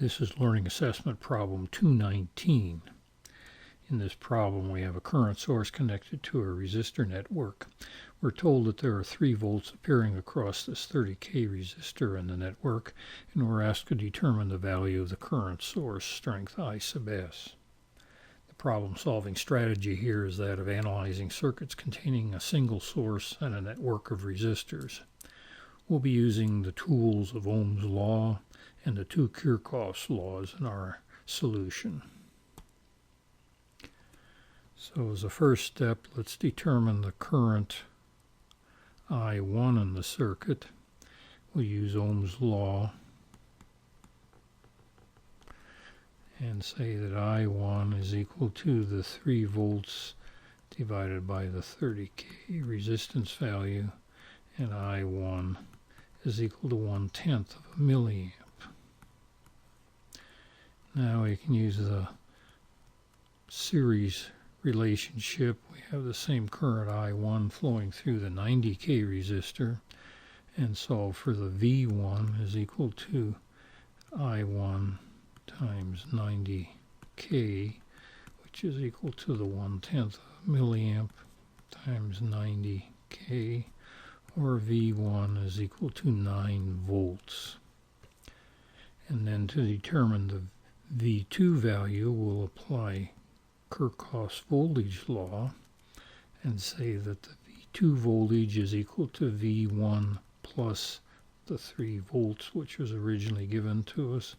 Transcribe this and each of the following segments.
This is Learning Assessment Problem 219. In this problem, we have a current source connected to a resistor network. We're told that there are 3 volts appearing across this 30K resistor in the network, and we're asked to determine the value of the current source, strength I sub s. The problem-solving strategy here is that of analyzing circuits containing a single source and a network of resistors. We'll be using the tools of Ohm's law and the 2 Kirchhoff's laws in our solution. So as a first step, let's determine the current I1 in the circuit. We'll use Ohm's law and say that I1 is equal to the 3 volts divided by the 30K resistance value, and I1 is equal to 1/10 of a milliamp. Now we can use the series relationship. We have the same current I1 flowing through the 90K resistor, and solve for the V1 is equal to I1 times 90K, which is equal to the 1/10 milliamp times 90K, or V1 is equal to 9 volts. And then to determine the V2 value, we'll apply Kirchhoff's voltage law and say that the V2 voltage is equal to V1 plus the 3 volts, which was originally given to us.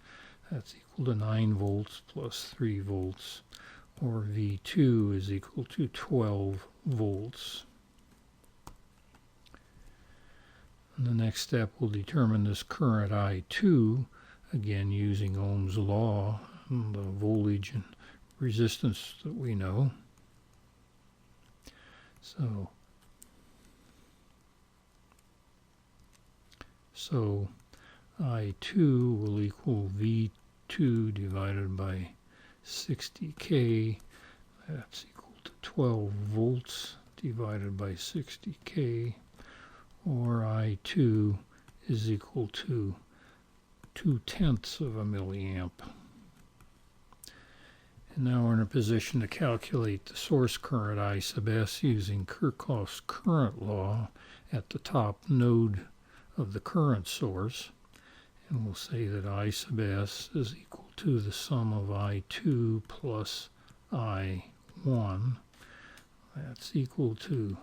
That's equal to 9 volts plus 3 volts, or V2 is equal to 12 volts. In the next step, we'll determine this current I2, again using Ohm's law and the voltage and resistance that we know. So I2 will equal V2 divided by 60K. That's equal to 12 volts divided by 60K, or I2 is equal to 2/10 of a milliamp. And now we're in a position to calculate the source current I sub s using Kirchhoff's current law at the top node of the current source. And we'll say that I sub s is equal to the sum of I2 plus I1. That's equal to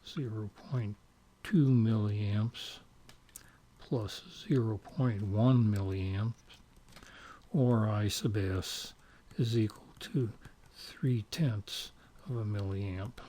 0.2 milliamps plus 0.1 milliamps, or I sub s is equal to 3/10 of a milliamp.